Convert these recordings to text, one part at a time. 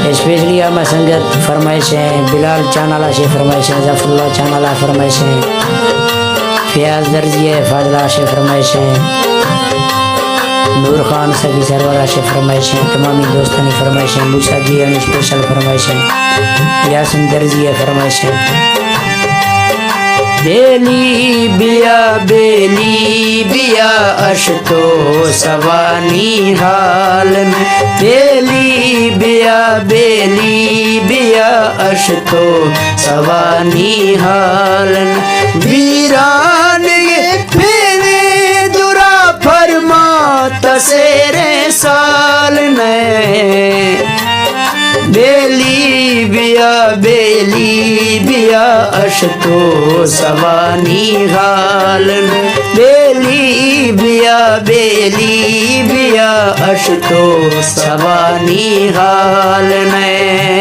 Specially आमा संगत फरमाइशें, बिलाल चानाला से फरमाइशें, जफरुल्लाह चानाला फरमाइशें, फयाज दर्जिया फाजला से फरमाइशें, नूर खान सभी सरवरा से फरमाइशें, तमामी दोस्तानी फरमाइशें, मूसा जी यानी स्पेशल फरमाइशें, यासिन दर्जिया फरमाइशें। बेली बिया अशतो सवानी हाल में, बेली बिया अशतो सवानी हाल में, वीरान ये फेरे दुरा फरमा तसेरे साल ने। बेली बिया अशतो सवानी हाल में, बेली बिया अशतो सवानी हाल में।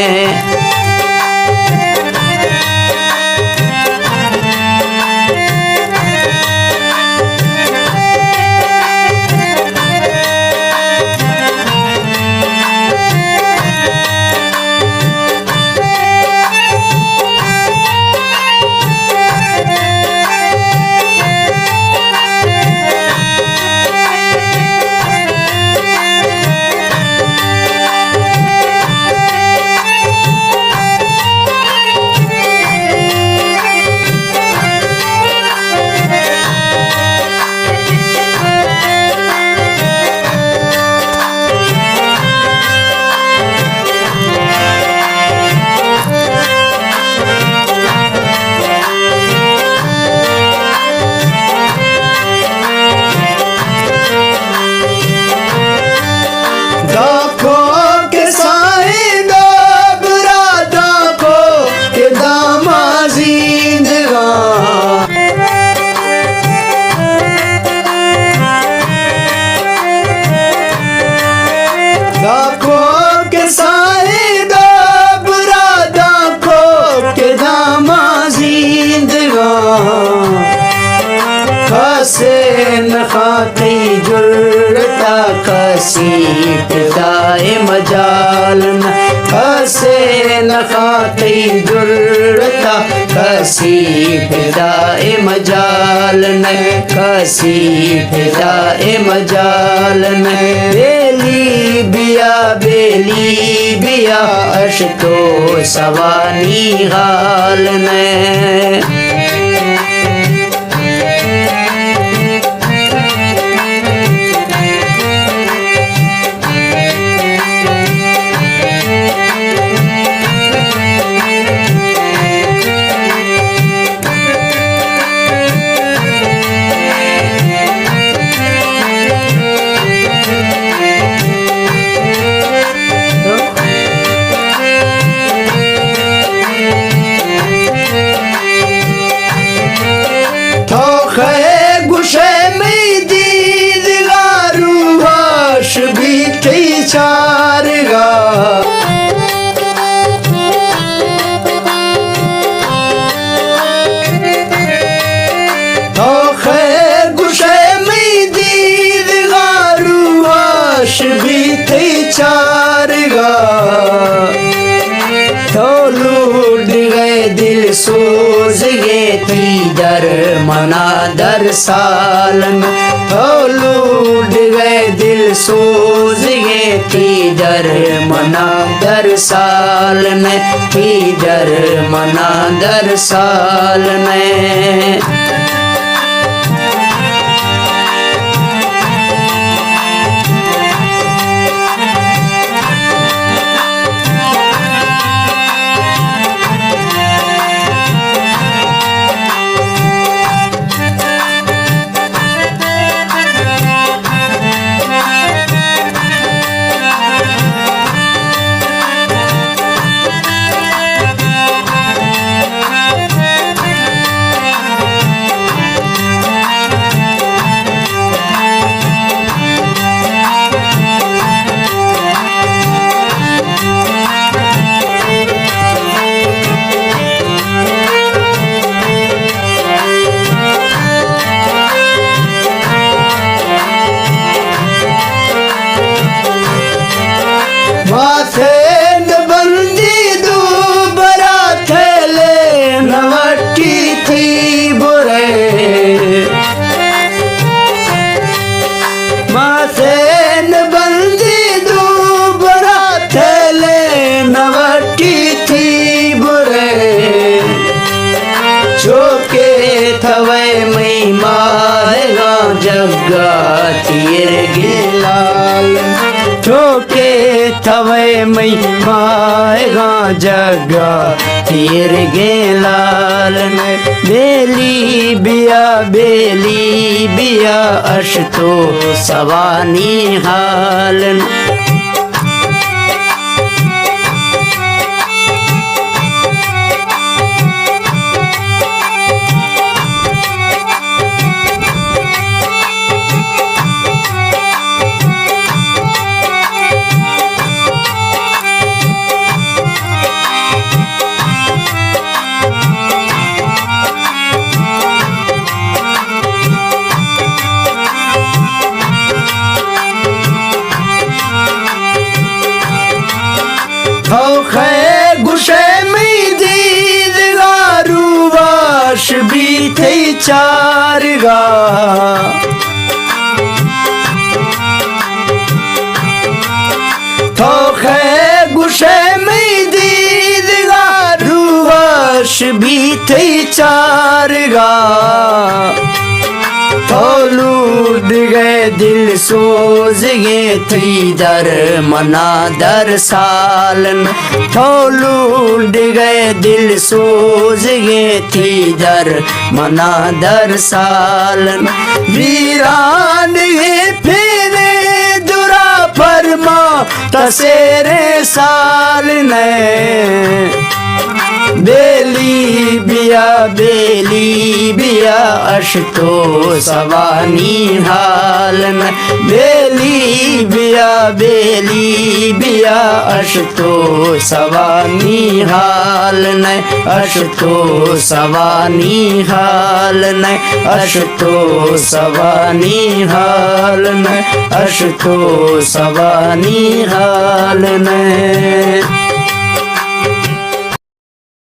खाती जुर्रता कसी फिदाए मजाल न, कसे न खाती जुर्रता कसी फिदाए मजाल न, कसी फिदाए मजाल न। बेली बिया अशतो सवानी हाल न। चारगा तो खैर गुशे में दीद गारू आश भी थी चारगा, तो लूट गए दिल सोज गए थी दर मना दर साल में, तो लूट गए दिल सोज गए थी दर मना दर साल में, थी दर मना दर साल में। थवे मई माएगा जगा तीर गे लालन बेली बिया अशतो सवानी हालन गुशे में दीद गारू वाश भी थे चार गा गुशे में दीद गारू वाश भी थे चार गा लूट गए दिल सोज गए थी दर मना दर सालन लूट गए दिल सोज गए थी दर मना दर सालन वीरान फिरे दुरा फरमा तसेरे साल ने बेली बिया अशतो सवानी हालन बेली बिया अशतो सवानी हालन अशतो सवानी हालन अशतो सवानी हालन अशतो सवानी हालन